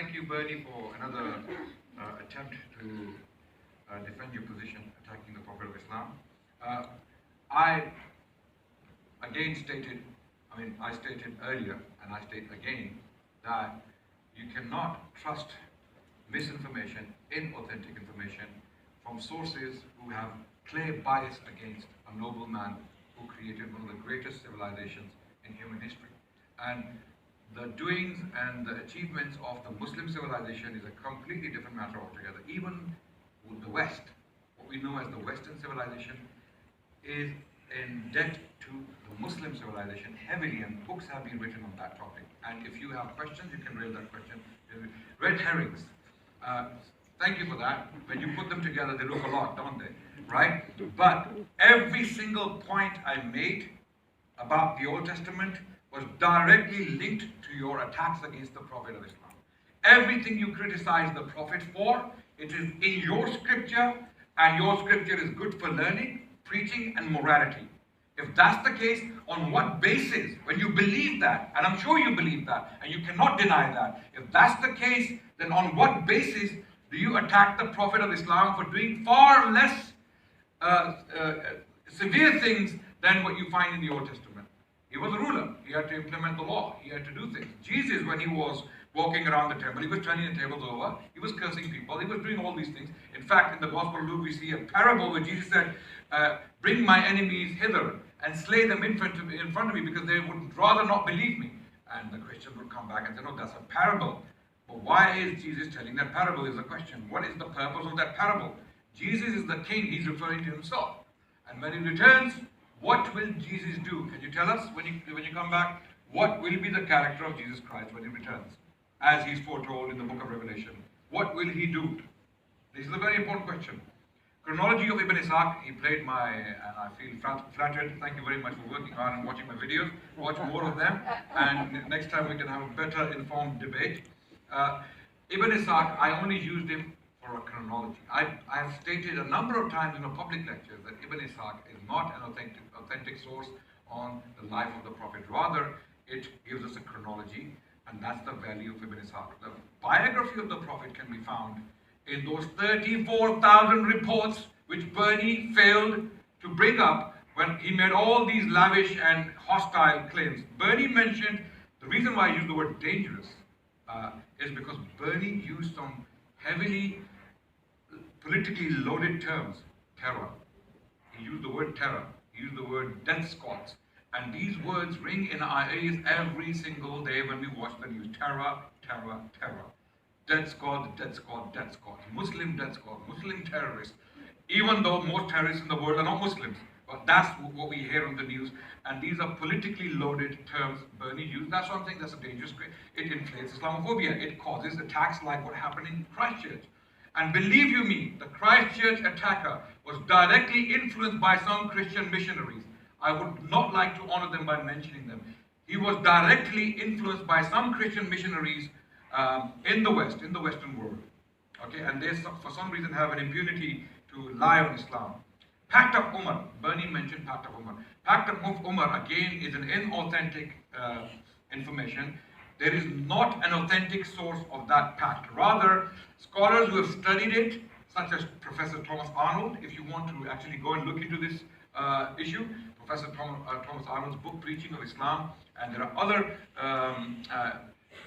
thank you, Bernie, for another attempt to defend your position attacking the Prophet of Islam. I again stated, I stated earlier, and I state again, that you cannot trust misinformation, inauthentic information from sources who have clear bias against a noble man who created one of the greatest civilizations in human history. And the doings and the achievements of the Muslim civilization is a completely different matter altogether. Even with the West, what we know as the Western civilization, is in debt to the Muslim civilization heavily, and books have been written on that topic. And if you have questions, you can raise that question. Red herrings. Thank you for that. When you put them together, they look a lot, don't they? Right? But every single point I made about the Old Testament was directly linked to your attacks against the Prophet of Islam. Everything you criticize the Prophet for, it is in your scripture, and your scripture is good for learning, preaching, and morality. If that's the case, on what basis, when you believe that, and I'm sure you believe that, and you cannot deny that, if that's the case, then on what basis do you attack the Prophet of Islam for doing far less severe things than what you find in the Old Testament? He was a ruler. He had to implement the law. He had to do things. Jesus, when he was walking around the temple, he was turning the tables over. He was cursing people. He was doing all these things. In fact, in the Gospel of Luke, we see a parable where Jesus said, bring my enemies hither and slay them in front of me, because they would rather not believe me. And the Christians would come back and say, no, that's a parable. But why is Jesus telling that parable is the question. What is the purpose of that parable? Jesus is the king. He's referring to himself. And when he returns, what will Jesus do? Can you tell us when you come back? What will be the character of Jesus Christ when he returns? As he's foretold in the book of Revelation. What will he do? This is a very important question. Chronology of Ibn Ishaq, he played and I feel flattered. Thank you very much for working hard and watching my videos. Watch more of them, and next time we can have a better informed debate. Ibn Ishaq, I only used him for a chronology. I have stated a number of times in a public lecture that Ibn Ishaq is not an authentic source on the life of the Prophet. Rather, it gives us a chronology, and that's the value of Ibn Ishaq. The biography of the Prophet can be found in those 34,000 reports which Bernie failed to bring up when he made all these lavish and hostile claims. Bernie mentioned, the reason why I use the word dangerous is because Bernie used some heavily politically loaded terms. Terror. He used the word terror. He used the word death squads. And these words ring in our ears every single day when we watch the news. Terror, terror, terror. Death squad, death squad, death squad. Muslim death squad, Muslim terrorists. Even though most terrorists in the world are not Muslims. But that's what we hear on the news. And these are politically loaded terms Bernie used. That's one thing that's a dangerous. It inflates Islamophobia. It causes attacks like what happened in Christchurch. And believe you me, the Christchurch attacker was directly influenced by some Christian missionaries. I would not like to honor them by mentioning them. He was directly influenced by some Christian missionaries in the West, in the Western world. Okay, and they for some reason have an impunity to lie on Islam. Pact of Umar, Bernie mentioned Pact of Umar. Pact of Umar, again, is an inauthentic information. There is not an authentic source of that pact. Rather, scholars who have studied it, such as Professor Thomas Arnold, if you want to actually go and look into this issue, Professor Thomas Arnold's book, Preaching of Islam, and there are other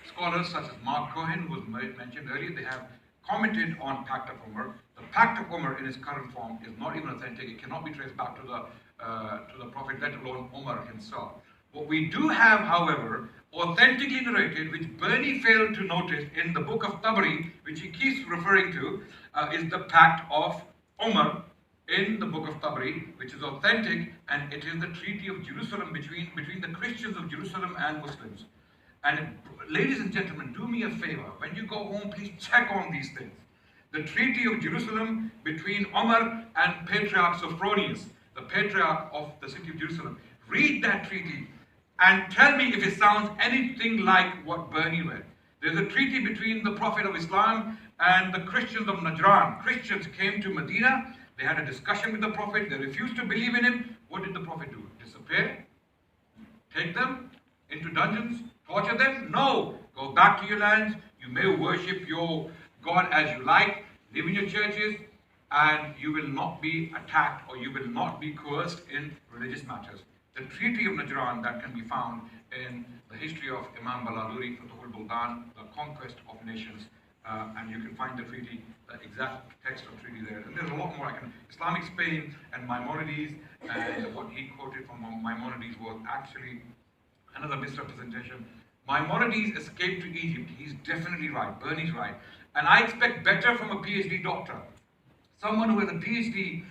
scholars such as Mark Cohen, who was mentioned earlier, they have commented on Pact of Umar. The Pact of Umar in its current form is not even authentic. It cannot be traced back to the Prophet, let alone Umar himself. What we do have, however, authentically narrated, which Bernie failed to notice in the book of Tabari, which he keeps referring to, is the Pact of Umar in the book of Tabari, which is authentic, and it is the Treaty of Jerusalem between the Christians of Jerusalem and Muslims. And ladies and gentlemen, do me a favor. When you go home, please check on these things. The Treaty of Jerusalem between Umar and Patriarch Sophronius, the Patriarch of the city of Jerusalem. Read that treaty and tell me if it sounds anything like what Bernie read. There's a treaty between the Prophet of Islam and the Christians of Najran. Christians came to Medina. They had a discussion with the Prophet. They refused to believe in him. What did the Prophet do? Disappear? Take them into dungeons? Torture them? No. Go back to your lands. You may worship your God as you like, live in your churches, and you will not be attacked or you will not be coerced in religious matters. The Treaty of Najran that can be found in the history of Imam Baladuri, Futuhul Buldan, the conquest of nations, and you can find the treaty, the exact text of treaty there. And there's a lot more. Islamic Spain and Maimonides, and what he quoted from Maimonides was actually another misrepresentation. Maimonides escaped to Egypt. He's definitely right. Bernie's right. And I expect better from a PhD doctor. Someone who has a PhD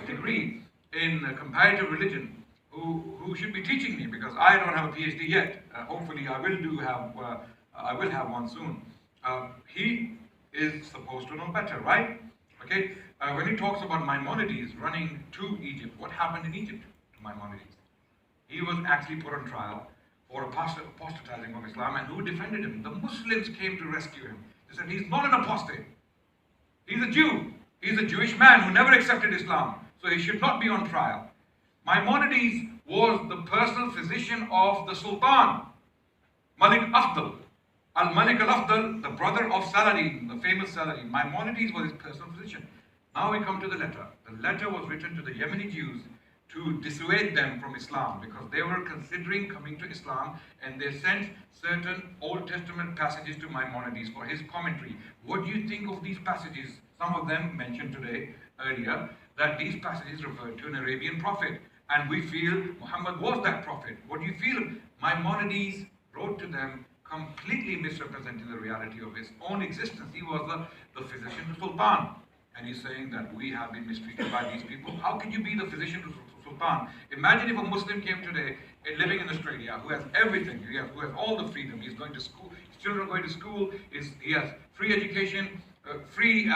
degree in comparative religion, who should be teaching me, because I don't have a PhD yet. Hopefully, I will have one soon. He is supposed to know better, right? Okay. When he talks about Maimonides running to Egypt, what happened in Egypt to Maimonides? He was actually put on trial for apostatizing from Islam, and who defended him? The Muslims came to rescue him. They said he's not an apostate. He's a Jew. He's a Jewish man who never accepted Islam, so he should not be on trial. Maimonides was the personal physician of the Sultan, Malik Afdal. Al-Malik al-Afdal, the brother of Saladin, the famous Saladin. Maimonides was his personal physician. Now we come to the letter. The letter was written to the Yemeni Jews to dissuade them from Islam, because they were considering coming to Islam, and they sent certain Old Testament passages to Maimonides for his commentary. What do you think of these passages? Some of them mentioned today, earlier, that these passages refer to an Arabian prophet, and we feel Muhammad was that prophet. What do you feel? Maimonides wrote to them completely misrepresenting the reality of his own existence. He was the physician to Sultan. And he's saying that we have been mistreated by these people. How can you be the physician to Sultan? Imagine if a Muslim came today, living in Australia, who has everything, who has all the freedom. He's going to school, his children are going to school, he has free education, free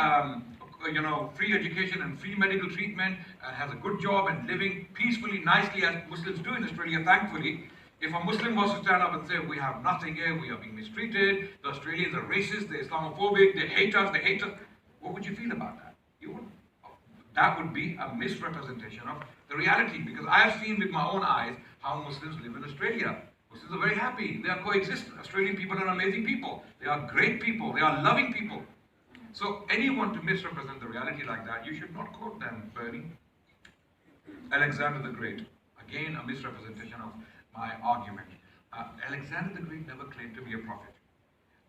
education and free medical treatment, and has a good job and living peacefully, nicely, as Muslims do in Australia, thankfully. If a Muslim was to stand up and say, we have nothing here, we are being mistreated, the Australians are racist, they're Islamophobic, they hate us, what would you feel about that? That would be a misrepresentation of the reality, because I have seen with my own eyes how Muslims live in Australia. Muslims are very happy, they are coexist. Australian people are amazing people, they are great people, they are loving people. So anyone to misrepresent the reality like that, you should not quote them, Bernie. Alexander the Great, again a misrepresentation of my argument. Alexander the Great never claimed to be a prophet.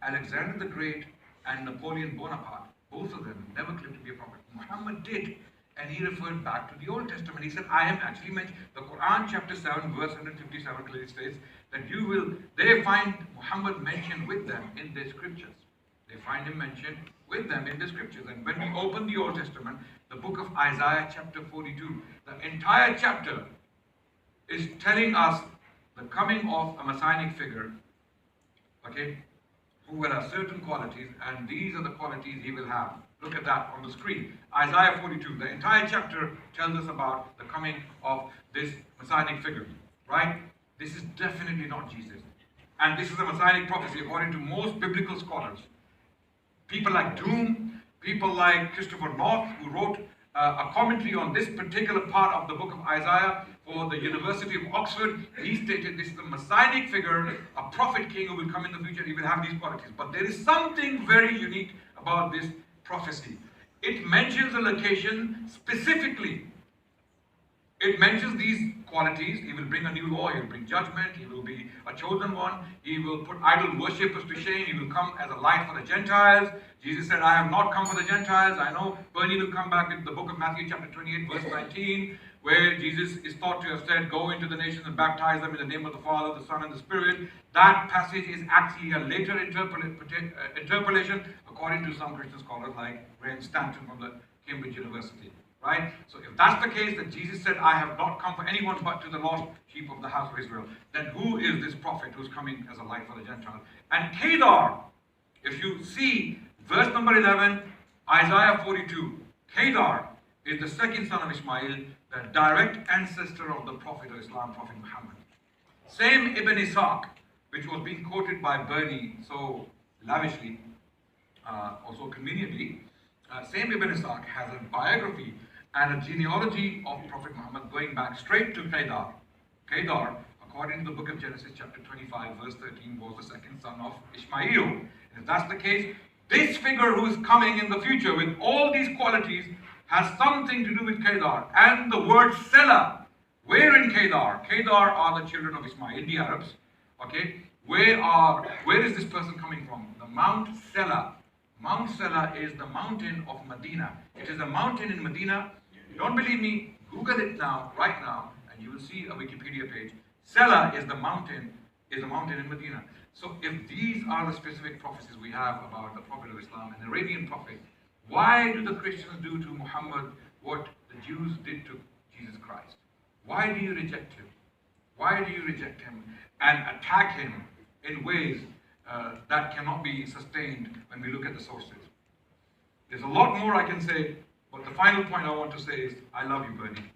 Alexander the Great and Napoleon Bonaparte, both of them never claimed to be a prophet. Muhammad did, and he referred back to the Old Testament. He said, I am actually mentioned. The Quran chapter 7 verse 157 clearly states that they find Muhammad mentioned with them in their scriptures. They find him mentioned with them in the scriptures. And when we open the Old Testament, the book of Isaiah chapter 42, the entire chapter is telling us the coming of a messianic figure, okay, who will have certain qualities, and these are the qualities he will have. Look at that on the screen. Isaiah 42, the entire chapter tells us about the coming of this messianic figure, right? This is definitely not Jesus. And this is a messianic prophecy according to most biblical scholars. People like Doom, people like Christopher North, who wrote a commentary on this particular part of the book of Isaiah for the University of Oxford, he stated this is the messianic figure, a prophet king who will come in the future, he will have these qualities. But there is something very unique about this prophecy. It mentions a location specifically. It mentions these qualities. He will bring a new law, he will bring judgment, he will be a chosen one, he will put idol worshippers to shame, he will come as a light for the Gentiles. Jesus said, I have not come for the Gentiles. I know Bernie will come back in the book of Matthew chapter 28 verse 19, where Jesus is thought to have said, go into the nations and baptize them in the name of the Father, the Son, and the Spirit. That passage is actually a later interpolation according to some Christian scholars like Graham Stanton from the Cambridge University. Right? So if that's the case, that Jesus said, I have not come for anyone but to the lost sheep of the house of Israel, then who is this prophet who's coming as a light for the Gentiles? And Kedar, if you see verse number 11, Isaiah 42, Kedar is the second son of Ishmael, the direct ancestor of the prophet of Islam, Prophet Muhammad. Same Ibn Ishaq, which was being quoted by Bernie so lavishly, or so conveniently, same Ibn Ishaq has a biography and a genealogy of Prophet Muhammad going back straight to Kedar. Kedar, according to the book of Genesis chapter 25 verse 13, was the second son of Ishmael. If that's the case, this figure who is coming in the future with all these qualities has something to do with Kedar. And the word Selah, where in Kedar? Kedar are the children of Ismail, the Arabs. Okay, where is this person coming from? The Mount Selah. Mount Selah is the mountain of Medina. It is a mountain in Medina. You don't believe me? Google it now, right now, and you will see a Wikipedia page. Selah is the mountain in Medina. So if these are the specific prophecies we have about the Prophet of Islam, an Arabian prophet, why do the Christians do to Muhammad what the Jews did to Jesus Christ? Why do you reject him? Why do you reject him and attack him in ways that cannot be sustained when we look at the sources? There's a lot more I can say, but the final point I want to say is, I love you, Bernie.